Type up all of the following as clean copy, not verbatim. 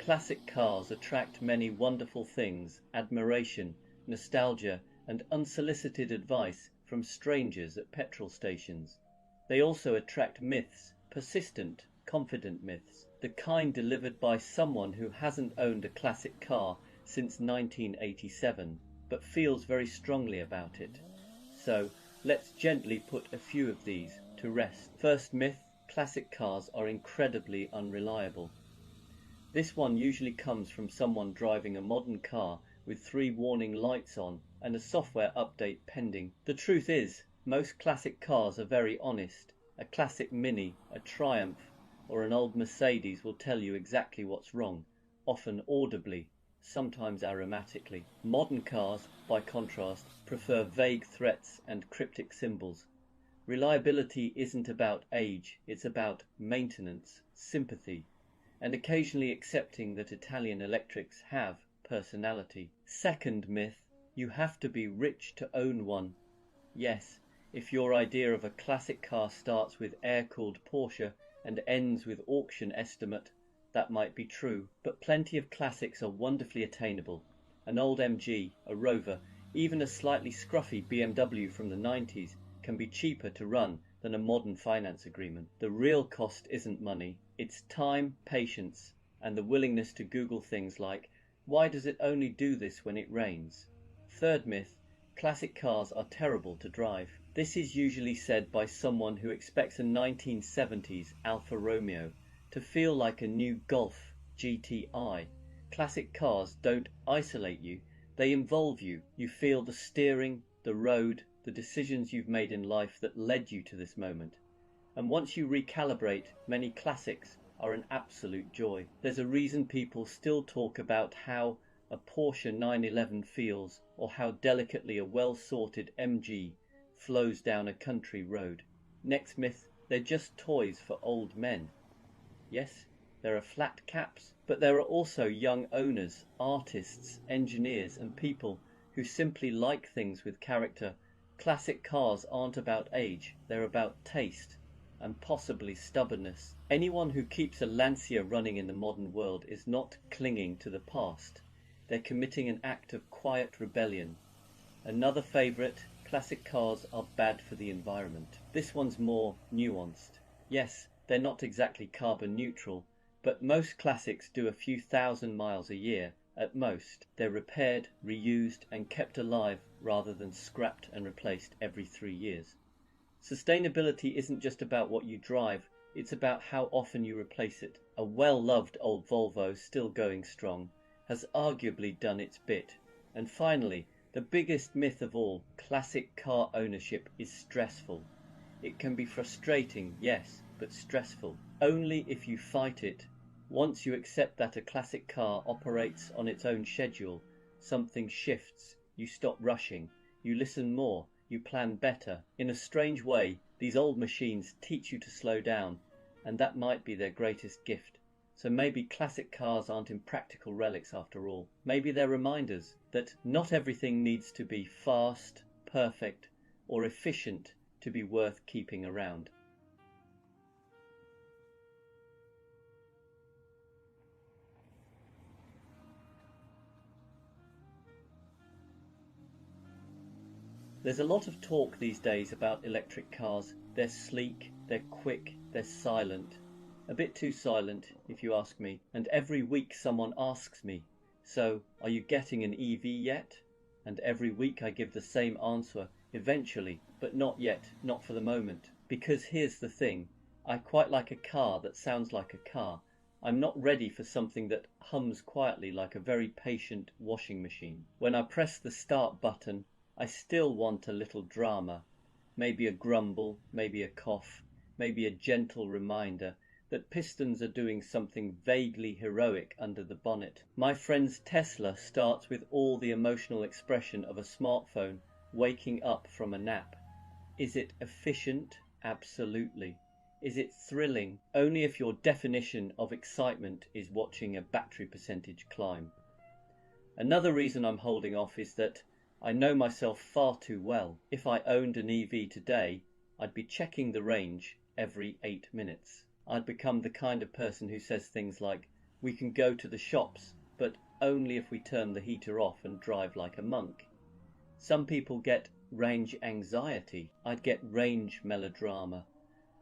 Classic cars attract many wonderful things, admiration, nostalgia, and unsolicited advice from strangers at petrol stations. They also attract myths, persistent, confident myths, the kind delivered by someone who hasn't owned a classic car since 1987, but feels very strongly about it. So, let's gently put a few of these to rest. First myth: classic cars are incredibly unreliable. This one usually comes from someone driving a modern car with 3 warning lights on and a software update pending. The truth is, most classic cars are very honest. A classic Mini, a Triumph, or an old Mercedes will tell you exactly what's wrong, often audibly, sometimes aromatically. Modern cars, by contrast, prefer vague threats and cryptic symbols. Reliability isn't about age, it's about maintenance, sympathy, and occasionally accepting that Italian electrics have personality. Second myth: you have to be rich to own one. Yes, if your idea of a classic car starts with air-cooled Porsche and ends with auction estimate, that might be true, but plenty of classics are wonderfully attainable. An old MG, a Rover, even a slightly scruffy BMW from the 90s can be cheaper to run than a modern finance agreement. The real cost isn't money, it's time, patience, and the willingness to Google things like, why does it only do this when it rains? Third myth: classic cars are terrible to drive. This is usually said by someone who expects a 1970s Alfa Romeo to feel like a new Golf GTI. Classic cars don't isolate you, they involve you. You feel the steering, the road, the decisions you've made in life that led you to this moment. And once you recalibrate, many classics are an absolute joy. There's a reason people still talk about how a Porsche 911 feels, or how delicately a well-sorted MG flows down a country road. Next myth: they're just toys for old men. Yes, there are flat caps, but there are also young owners, artists, engineers, and people who simply like things with character. Classic cars aren't about age, they're about taste, and possibly stubbornness. Anyone who keeps a Lancia running in the modern world is not clinging to the past, they're committing an act of quiet rebellion. Another favourite: classic cars are bad for the environment. This one's more nuanced. Yes, they're not exactly carbon neutral, but most classics do a few thousand miles a year at most. They're repaired, reused, and kept alive rather than scrapped and replaced every 3 years. Sustainability isn't just about what you drive, it's about how often you replace it. A well-loved old Volvo, still going strong, has arguably done its bit. And finally, the biggest myth of all: classic car ownership is stressful. It can be frustrating, yes, but stressful. Only if you fight it. Once you accept that a classic car operates on its own schedule, something shifts, you stop rushing, you listen more, you plan better. In a strange way, these old machines teach you to slow down, and that might be their greatest gift. So maybe classic cars aren't impractical relics after all. Maybe they're reminders that not everything needs to be fast, perfect, or efficient to be worth keeping around. There's a lot of talk these days about electric cars. They're sleek, they're quick, they're silent. A bit too silent, if you ask me. And every week someone asks me, so are you getting an EV yet? And every week I give the same answer, eventually, but not yet, not for the moment. Because here's the thing, I quite like a car that sounds like a car. I'm not ready for something that hums quietly like a very patient washing machine. When I press the start button, I still want a little drama. Maybe a grumble, maybe a cough, maybe a gentle reminder that pistons are doing something vaguely heroic under the bonnet. My friend's Tesla starts with all the emotional expression of a smartphone waking up from a nap. Is it efficient? Absolutely. Is it thrilling? Only if your definition of excitement is watching a battery percentage climb. Another reason I'm holding off is that I know myself far too well. If I owned an EV today, I'd be checking the range every 8 minutes. I'd become the kind of person who says things like, We can go to the shops, but only if we turn the heater off and drive like a monk. Some people get range anxiety. I'd get range melodrama.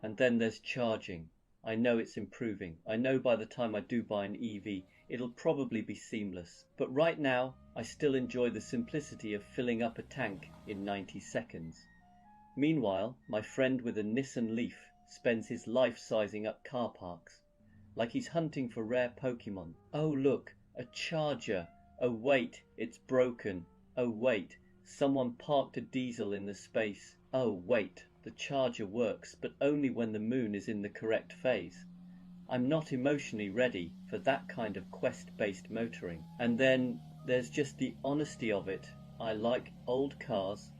And then there's charging. I know it's improving. I know by the time I do buy an EV, it'll probably be seamless. But right now, I still enjoy the simplicity of filling up a tank in 90 seconds. Meanwhile, my friend with a Nissan Leaf spends his life sizing up car parks, like he's hunting for rare Pokemon. Oh look, a charger. Oh wait, it's broken. Oh wait, someone parked a diesel in the space. Oh wait, the charger works, but only when the moon is in the correct phase. I'm not emotionally ready for that kind of quest-based motoring. And then there's just the honesty of it. I like old cars.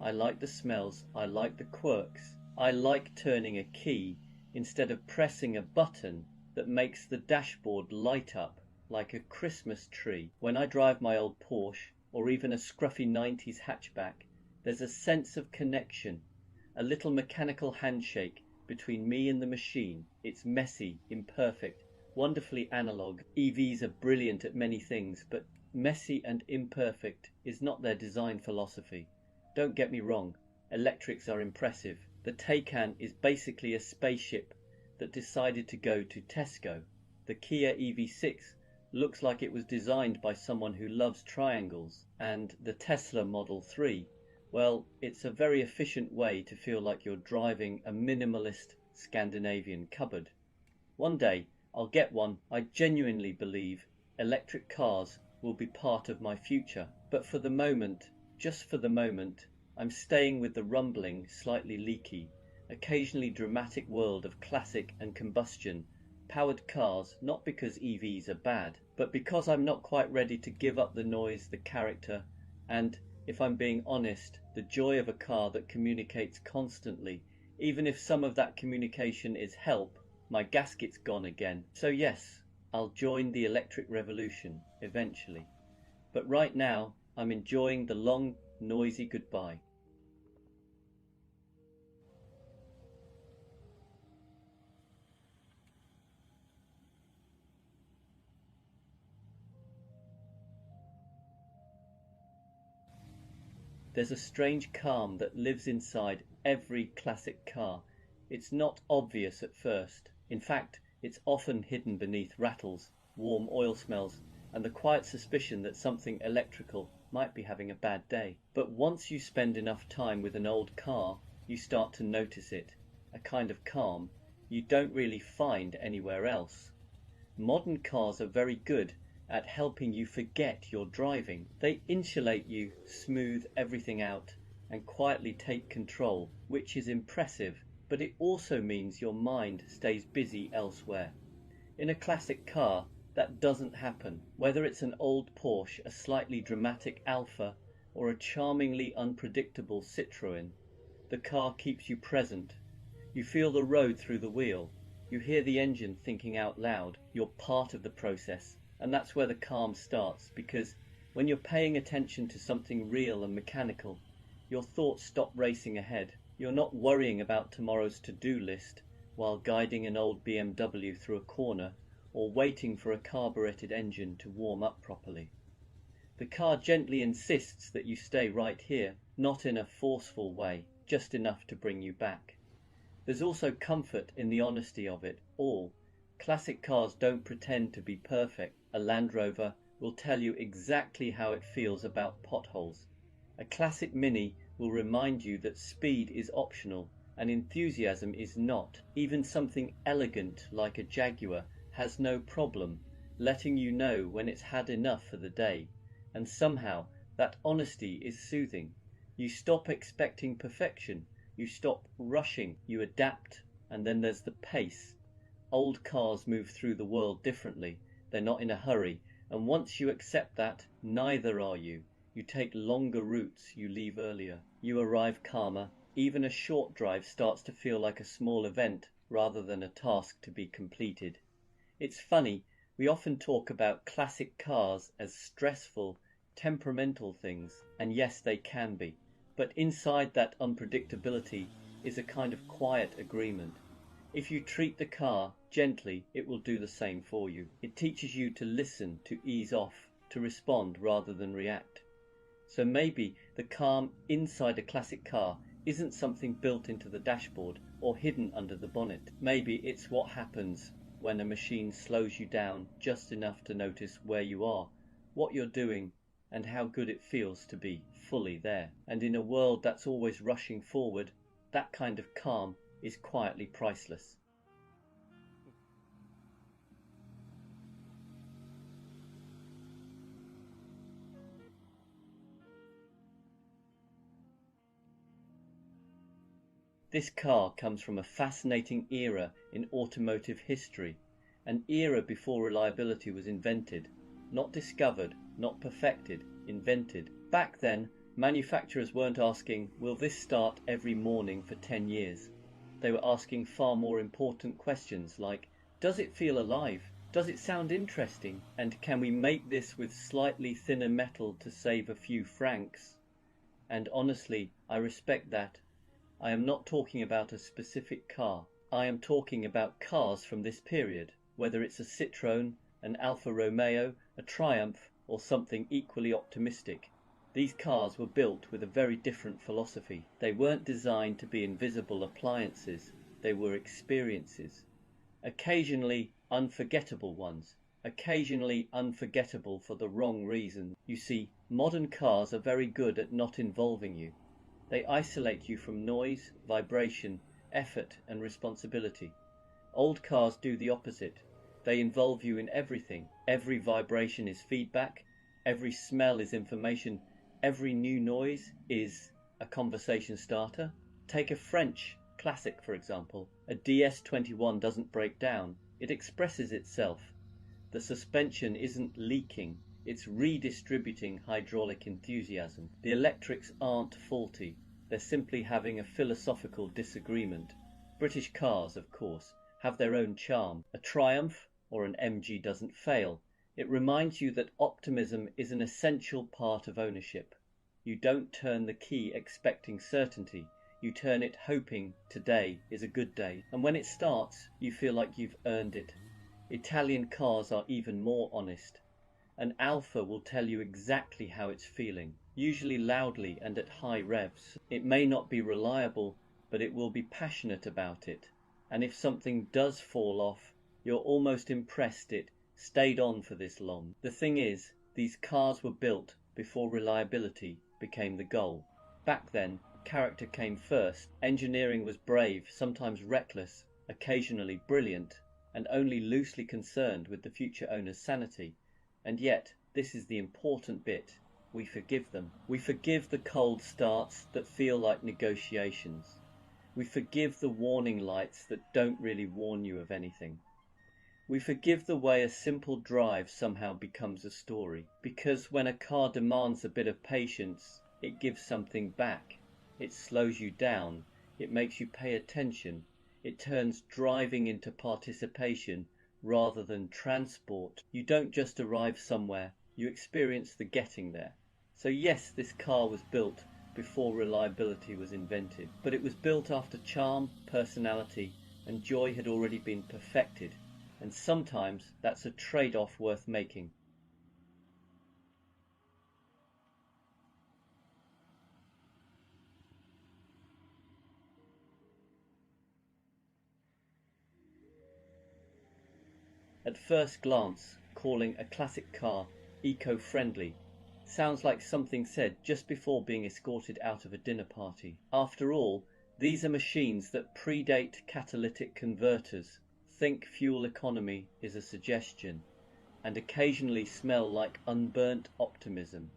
I like the smells. I like the quirks. I like turning a key instead of pressing a button that makes the dashboard light up like a Christmas tree. When I drive my old Porsche, or even a scruffy 90s hatchback, there's a sense of connection, a little mechanical handshake between me and the machine. It's messy, imperfect, wonderfully analog. EVs are brilliant at many things, but messy and imperfect is not their design philosophy. Don't get me wrong, electrics are impressive. The Taycan is basically a spaceship that decided to go to Tesco. The Kia EV6 looks like it was designed by someone who loves triangles. And the Tesla Model 3, well, it's a very efficient way to feel like you're driving a minimalist Scandinavian cupboard. One day I'll get one. I genuinely believe electric cars will be part of my future. But for the moment, just for the moment, I'm staying with the rumbling, slightly leaky, occasionally dramatic world of classic and combustion powered cars, not because EVs are bad, but because I'm not quite ready to give up the noise, the character, and, if I'm being honest, the joy of a car that communicates constantly, even if some of that communication is help. My gasket's gone again. So yes, I'll join the electric revolution eventually. But right now, I'm enjoying the long, noisy goodbye. There's a strange calm that lives inside every classic car. It's not obvious at first. In fact, it's often hidden beneath rattles, warm oil smells, and the quiet suspicion that something electrical might be having a bad day. But once you spend enough time with an old car, you start to notice it, a kind of calm you don't really find anywhere else. Modern cars are very good at helping you forget you're driving. They insulate you, smooth everything out, and quietly take control, which is impressive, but it also means your mind stays busy elsewhere. In a classic car, that doesn't happen. Whether it's an old Porsche, a slightly dramatic Alfa, or a charmingly unpredictable Citroën, the car keeps you present. You feel the road through the wheel. You hear the engine thinking out loud. You're part of the process. And that's where the calm starts, because when you're paying attention to something real and mechanical, your thoughts stop racing ahead. You're not worrying about tomorrow's to-do list while guiding an old BMW through a corner or waiting for a carbureted engine to warm up properly. The car gently insists that you stay right here, not in a forceful way, just enough to bring you back. There's also comfort in the honesty of it all. Classic cars don't pretend to be perfect. A Land Rover will tell you exactly how it feels about potholes. A classic Mini will remind you that speed is optional and enthusiasm is not. Even something elegant like a Jaguar has no problem letting you know when it's had enough for the day. And somehow that honesty is soothing. You stop expecting perfection. You stop rushing. You adapt. And then there's the pace. Old cars move through the world differently. They're not in a hurry, and once you accept that, neither are you. You take longer routes, you leave earlier. You arrive calmer. Even a short drive starts to feel like a small event rather than a task to be completed. It's funny, we often talk about classic cars as stressful, temperamental things, and yes, they can be. But inside that unpredictability is a kind of quiet agreement. If you treat the car gently, it will do the same for you. It teaches you to listen, to ease off, to respond rather than react. So maybe the calm inside a classic car isn't something built into the dashboard or hidden under the bonnet. Maybe it's what happens when a machine slows you down just enough to notice where you are, what you're doing, and how good it feels to be fully there. And in a world that's always rushing forward, that kind of calm is quietly priceless. This car comes from a fascinating era in automotive history, an era before reliability was invented, not discovered, not perfected, invented. Back then, manufacturers weren't asking, will this start every morning for 10 years? They were asking far more important questions like, does it feel alive? Does it sound interesting? And can we make this with slightly thinner metal to save a few francs? And honestly, I respect that. I am not talking about a specific car. I am talking about cars from this period, whether it's a Citroën, an Alfa Romeo, a Triumph, or something equally optimistic. These cars were built with a very different philosophy. They weren't designed to be invisible appliances. They were experiences. Occasionally unforgettable ones. Occasionally unforgettable for the wrong reason. You see, modern cars are very good at not involving you. They isolate you from noise, vibration, effort, and responsibility. Old cars do the opposite. They involve you in everything. Every vibration is feedback. Every smell is information. Every new noise is a conversation starter. Take a French classic, for example. A DS21 doesn't break down. It expresses itself. The suspension isn't leaking. It's redistributing hydraulic enthusiasm. The electrics aren't faulty. They're simply having a philosophical disagreement. British cars, of course, have their own charm. A Triumph or an MG doesn't fail. It reminds you that optimism is an essential part of ownership. You don't turn the key expecting certainty. You turn it hoping today is a good day. And when it starts, you feel like you've earned it. Italian cars are even more honest. An Alfa will tell you exactly how it's feeling, usually loudly and at high revs. It may not be reliable, but it will be passionate about it. And if something does fall off, you're almost impressed it stayed on for this long. The thing is, these cars were built before reliability became the goal. Back then, character came first. Engineering was brave, sometimes reckless, occasionally brilliant, and only loosely concerned with the future owner's sanity. And yet, this is the important bit, we forgive them. We forgive the cold starts that feel like negotiations. We forgive the warning lights that don't really warn you of anything. We forgive the way a simple drive somehow becomes a story. Because when a car demands a bit of patience, it gives something back. It slows you down. It makes you pay attention. It turns driving into participation rather than transport. You don't just arrive somewhere, you experience the getting there. So yes, this car was built before reliability was invented, but it was built after charm, personality, and joy had already been perfected, and sometimes that's a trade-off worth making. At first glance, calling a classic car eco-friendly sounds like something said just before being escorted out of a dinner party. After all, these are machines that predate catalytic converters, think fuel economy is a suggestion, and occasionally smell like unburnt optimism.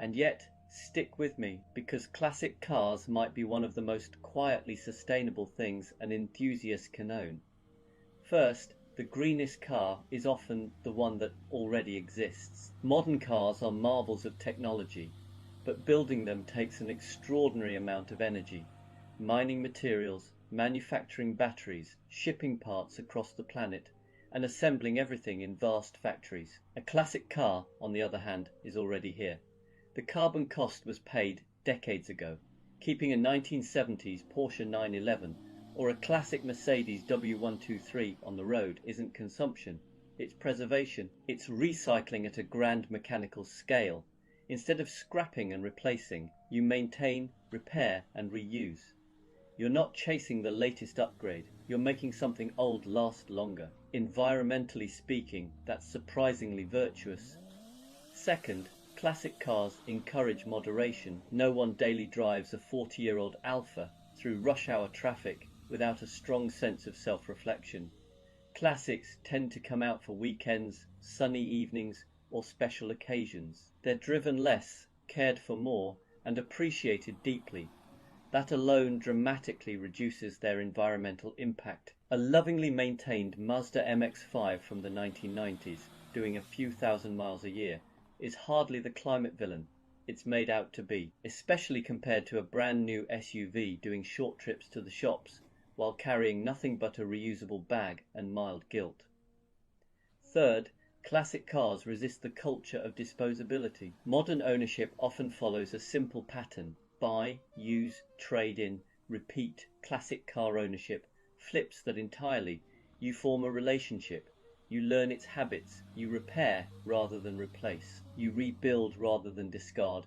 And yet, stick with me, because classic cars might be one of the most quietly sustainable things an enthusiast can own. First, the greenest car is often the one that already exists. Modern cars are marvels of technology, but building them takes an extraordinary amount of energy. Mining materials, manufacturing batteries, shipping parts across the planet, and assembling everything in vast factories. A classic car, on the other hand, is already here. The carbon cost was paid decades ago. Keeping a 1970s Porsche 911 Or a classic Mercedes W123 on the road isn't consumption, it's preservation. It's recycling at a grand mechanical scale. Instead of scrapping and replacing, you maintain, repair and reuse. You're not chasing the latest upgrade, you're making something old last longer. Environmentally speaking, that's surprisingly virtuous. Second, classic cars encourage moderation. No one daily drives a 40-year-old Alfa through rush hour traffic without a strong sense of self-reflection. Classics tend to come out for weekends, sunny evenings, or special occasions. They're driven less, cared for more, and appreciated deeply. That alone dramatically reduces their environmental impact. A lovingly maintained Mazda MX-5 from the 1990s, doing a few thousand miles a year, is hardly the climate villain it's made out to be, especially compared to a brand new SUV doing short trips to the shops while carrying nothing but a reusable bag and mild guilt. Third, classic cars resist the culture of disposability. Modern ownership often follows a simple pattern: buy, use, trade in, repeat. Classic car ownership flips that entirely. You form a relationship. You learn its habits. You repair rather than replace. You rebuild rather than discard.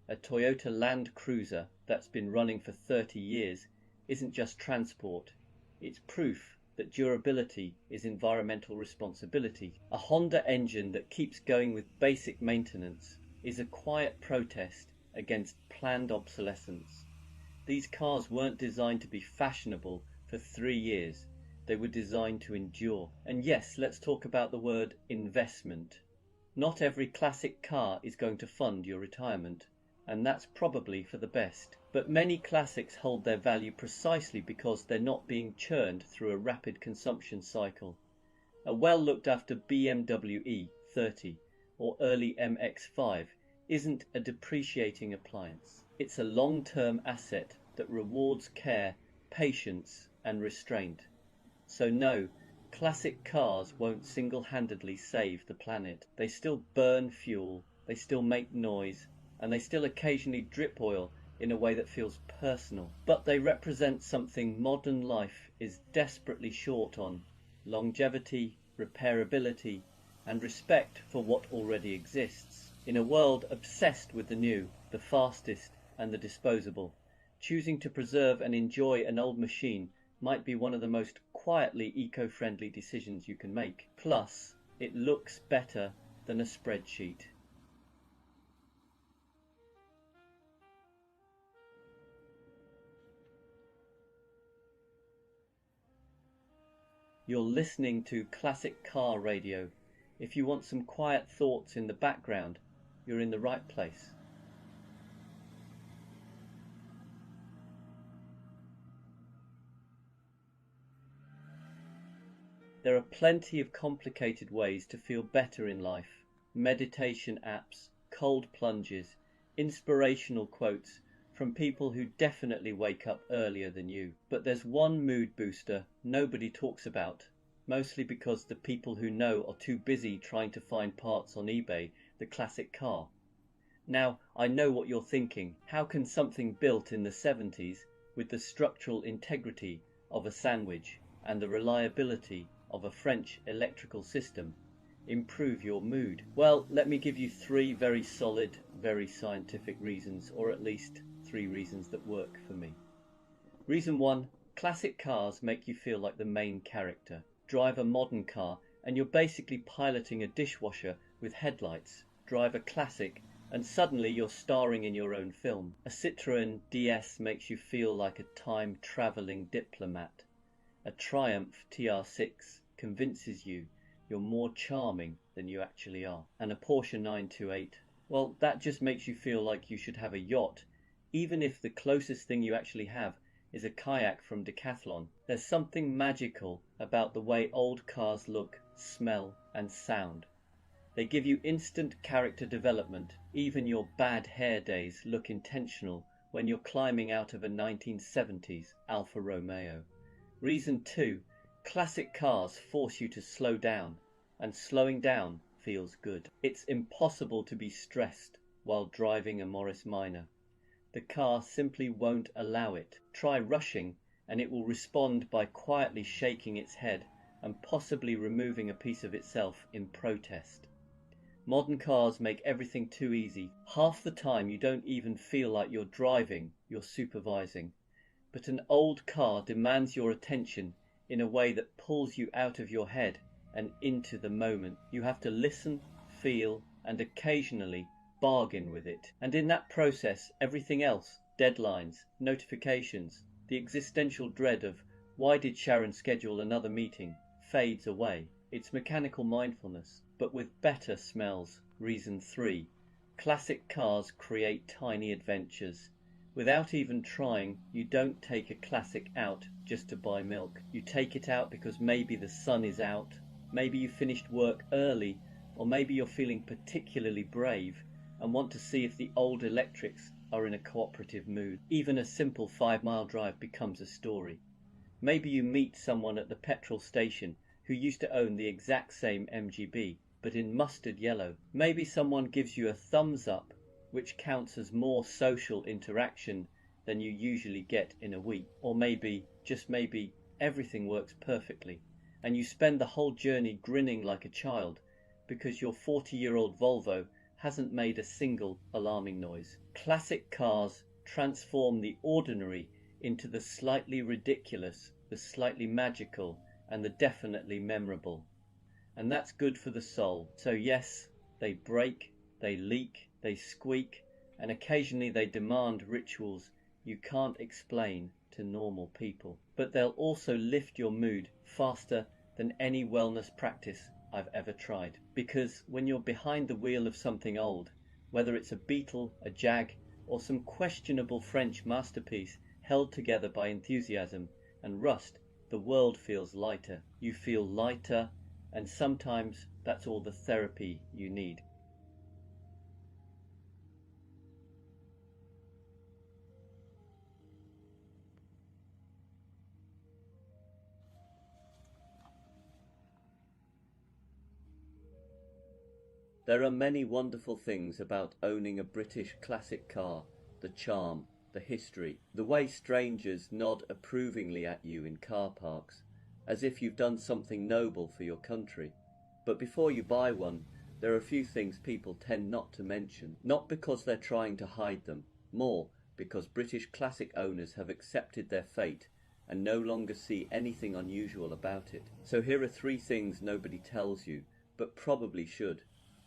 A Toyota Land Cruiser that's been running for 30 years isn't just transport. It's proof that durability is environmental responsibility. A Honda engine that keeps going with basic maintenance is a quiet protest against planned obsolescence. These cars weren't designed to be fashionable for 3 years. They were designed to endure. And yes, let's talk about the word investment. Not every classic car is going to fund your retirement, and that's probably for the best. But many classics hold their value precisely because they're not being churned through a rapid consumption cycle. A well looked after BMW E30 or early MX-5 isn't a depreciating appliance. It's a long-term asset that rewards care, patience and restraint. So no, classic cars won't single-handedly save the planet. They still burn fuel, they still make noise, and they still occasionally drip oil in a way that feels personal. But they represent something modern life is desperately short on: longevity, repairability, and respect for what already exists. In a world obsessed with the new, the fastest, and the disposable, choosing to preserve and enjoy an old machine might be one of the most quietly eco-friendly decisions you can make. Plus, it looks better than a spreadsheet. You're listening to Classic Car Radio. If you want some quiet thoughts in the background, you're in the right place. There are plenty of complicated ways to feel better in life. Meditation apps, cold plunges, inspirational quotes from people who definitely wake up earlier than you. But there's one mood booster nobody talks about, mostly because the people who know are too busy trying to find parts on eBay: the classic car. Now, I know what you're thinking. How can something built in the 70s with the structural integrity of a sandwich and the reliability of a French electrical system improve your mood? Well, let me give you 3 very solid, very scientific reasons, or at least 3 reasons that work for me. Reason 1, classic cars make you feel like the main character. Drive a modern car and you're basically piloting a dishwasher with headlights. Drive a classic and suddenly you're starring in your own film. A Citroën DS makes you feel like a time-travelling diplomat. A Triumph TR6 convinces you you're more charming than you actually are. And a Porsche 928, well, that just makes you feel like you should have a yacht, even if the closest thing you actually have is a kayak from Decathlon. There's something magical about the way old cars look, smell, and sound. They give you instant character development. Even your bad hair days look intentional when you're climbing out of a 1970s Alfa Romeo. Reason 2, classic cars force you to slow down, and slowing down feels good. It's impossible to be stressed while driving a Morris Minor. The car simply won't allow it. Try rushing and it will respond by quietly shaking its head and possibly removing a piece of itself in protest. Modern cars make everything too easy. Half the time you don't even feel like you're driving, you're supervising. But an old car demands your attention in a way that pulls you out of your head and into the moment. You have to listen, feel, and occasionally bargain with it. And in that process, everything else, deadlines, notifications, the existential dread of why did Sharon schedule another meeting, fades away. It's mechanical mindfulness, but with better smells. Reason 3. Classic cars create tiny adventures. Without even trying, you don't take a classic out just to buy milk. You take it out because maybe the sun is out, maybe you finished work early, or maybe you're feeling particularly brave and want to see if the old electrics are in a cooperative mood. Even a simple 5-mile drive becomes a story. Maybe you meet someone at the petrol station who used to own the exact same MGB, but in mustard yellow. Maybe someone gives you a thumbs up, which counts as more social interaction than you usually get in a week. Or maybe, just maybe, everything works perfectly, and you spend the whole journey grinning like a child because your 40-year-old Volvo hasn't made a single alarming noise. Classic cars transform the ordinary into the slightly ridiculous, the slightly magical, and the definitely memorable. And that's good for the soul. So yes, they break, they leak, they squeak, and occasionally they demand rituals you can't explain to normal people. But they'll also lift your mood faster than any wellness practice I've ever tried. Because when you're behind the wheel of something old, whether it's a Beetle, a Jag, or some questionable French masterpiece held together by enthusiasm and rust, the world feels lighter. You feel lighter, and sometimes that's all the therapy you need. There are many wonderful things about owning a British classic car. The charm, the history, the way strangers nod approvingly at you in car parks, as if you've done something noble for your country. But before you buy one, there are a few things people tend not to mention, not because they're trying to hide them, more because British classic owners have accepted their fate and no longer see anything unusual about it. So here are 3 things nobody tells you, but probably should.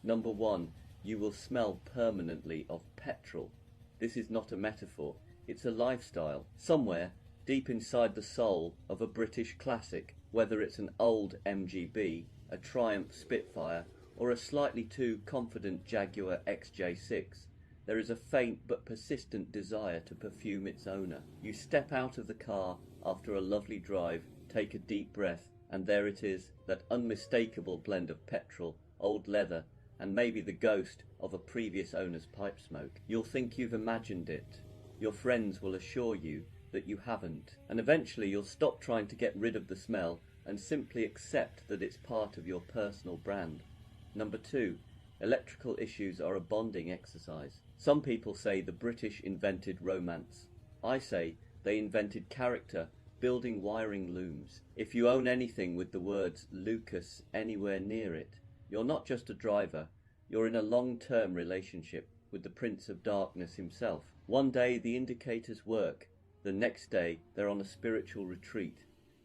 Number 1, you will smell permanently of petrol. This is not a metaphor, it's a lifestyle. Somewhere, deep inside the soul of a British classic, whether it's an old MGB, a Triumph Spitfire, or a slightly too confident Jaguar XJ6, there is a faint but persistent desire to perfume its owner. You step out of the car after a lovely drive, take a deep breath, and there it is, that unmistakable blend of petrol, old leather, and maybe the ghost of a previous owner's pipe smoke. You'll think you've imagined it. Your friends will assure you that you haven't. And eventually you'll stop trying to get rid of the smell and simply accept that it's part of your personal brand. Number 2, electrical issues are a bonding exercise. Some people say the British invented romance. I say they invented character, building wiring looms. If you own anything with the words Lucas anywhere near it, you're not just a driver, you're in a long-term relationship with the Prince of Darkness himself. One day the indicators work, the next day they're on a spiritual retreat.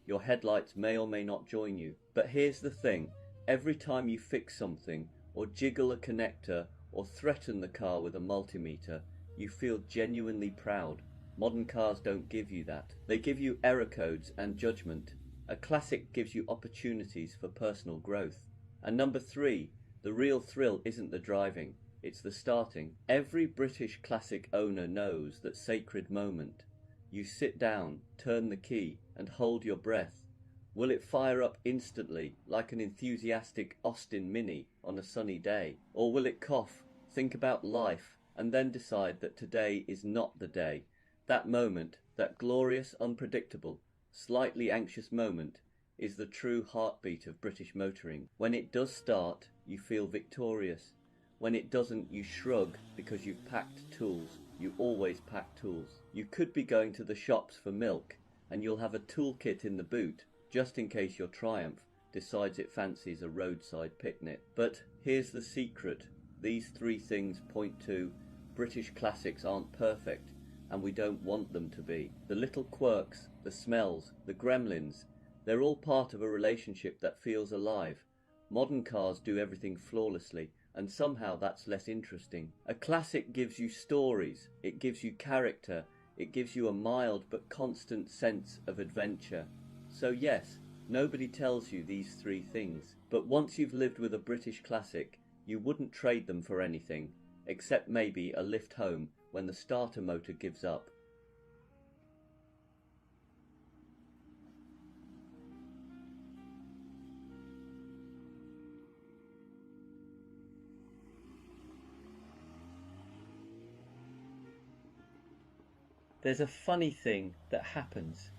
Your headlights may or may not join you. But here's the thing, every time you fix something, or jiggle a connector, or threaten the car with a multimeter, you feel genuinely proud. Modern cars don't give you that. They give you error codes and judgment. A classic gives you opportunities for personal growth. And number 3, the real thrill isn't the driving, it's the starting. Every British classic owner knows that sacred moment. You sit down, turn the key, and hold your breath. Will it fire up instantly, like an enthusiastic Austin Mini on a sunny day? Or will it cough, think about life, and then decide that today is not the day? That moment, that glorious, unpredictable, slightly anxious moment, is the true heartbeat of British motoring. When it does start, you feel victorious. When it doesn't, you shrug because you've packed tools. You always pack tools. You could be going to the shops for milk, and you'll have a toolkit in the boot just in case your Triumph decides it fancies a roadside picnic. But here's the secret. These three things point to British classics aren't perfect, and we don't want them to be. The little quirks, the smells, the gremlins, they're all part of a relationship that feels alive. Modern cars do everything flawlessly, and somehow that's less interesting. A classic gives you stories, it gives you character, it gives you a mild but constant sense of adventure. So yes, nobody tells you these three things, but once you've lived with a British classic, you wouldn't trade them for anything, except maybe a lift home when the starter motor gives up. There's a funny thing that happens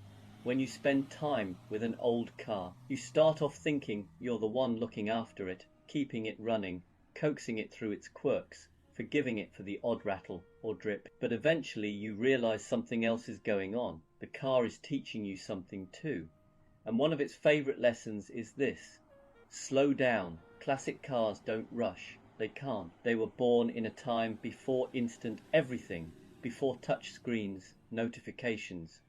when you spend time with an old car. You start off thinking you're the one looking after it, keeping it running, coaxing it through its quirks, forgiving it for the odd rattle or drip. But eventually you realize something else is going on. The car is teaching you something too. And one of its favorite lessons is this: slow down. Classic cars don't rush. They can't. They were born in a time before instant everything, before touch screens, notifications,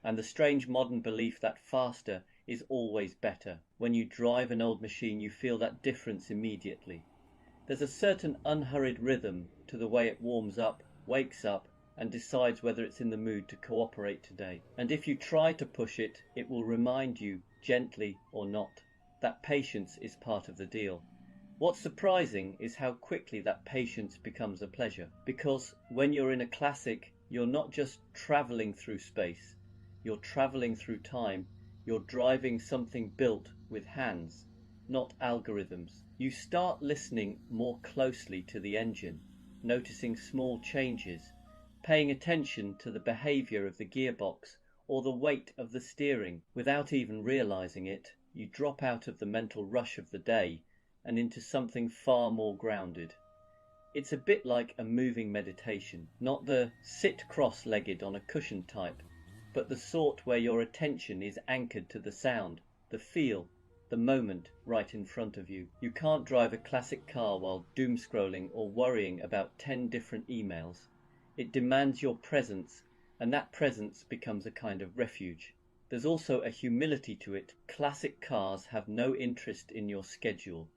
and the strange modern belief that faster is always better. When you drive an old machine, you feel that difference immediately. There's a certain unhurried rhythm to the way it warms up, wakes up, and decides whether it's in the mood to cooperate today. And if you try to push it, it will remind you, gently or not, that patience is part of the deal. What's surprising is how quickly that patience becomes a pleasure, because when you're in a classic, you're not just travelling through space, you're travelling through time, you're driving something built with hands, not algorithms. You start listening more closely to the engine, noticing small changes, paying attention to the behaviour of the gearbox or the weight of the steering. Without even realising it, you drop out of the mental rush of the day and into something far more grounded. It's a bit like a moving meditation, not the sit cross-legged on a cushion type, but the sort where your attention is anchored to the sound, the feel, the moment right in front of you. You can't drive a classic car while doom scrolling or worrying about 10 different emails. It demands your presence, and that presence becomes a kind of refuge. There's also a humility to it. Classic cars have no interest in your schedule.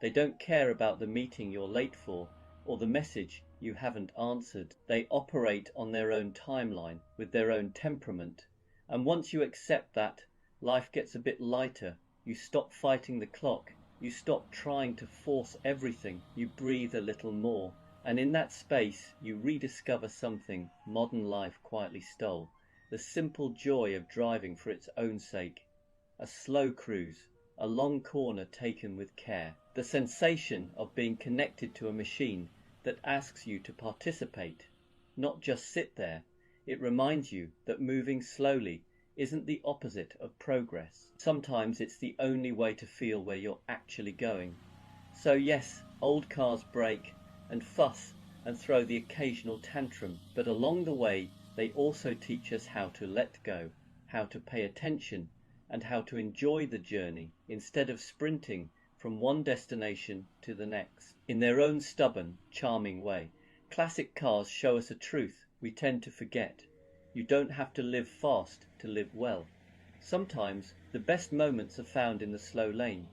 They don't care about the meeting you're late for or the message you haven't answered. They operate on their own timeline with their own temperament. And once you accept that, life gets a bit lighter. You stop fighting the clock. You stop trying to force everything. You breathe a little more. And in that space, you rediscover something modern life quietly stole. The simple joy of driving for its own sake. A slow cruise. A long corner taken with care. The sensation of being connected to a machine that asks you to participate, not just sit there. It reminds you that moving slowly isn't the opposite of progress. Sometimes it's the only way to feel where you're actually going. So yes, old cars break and fuss and throw the occasional tantrum, but along the way they also teach us how to let go, how to pay attention, and how to enjoy the journey instead of sprinting from one destination to the next. In their own stubborn, charming way, classic cars show us a truth we tend to forget. You don't have to live fast to live well. Sometimes the best moments are found in the slow lane.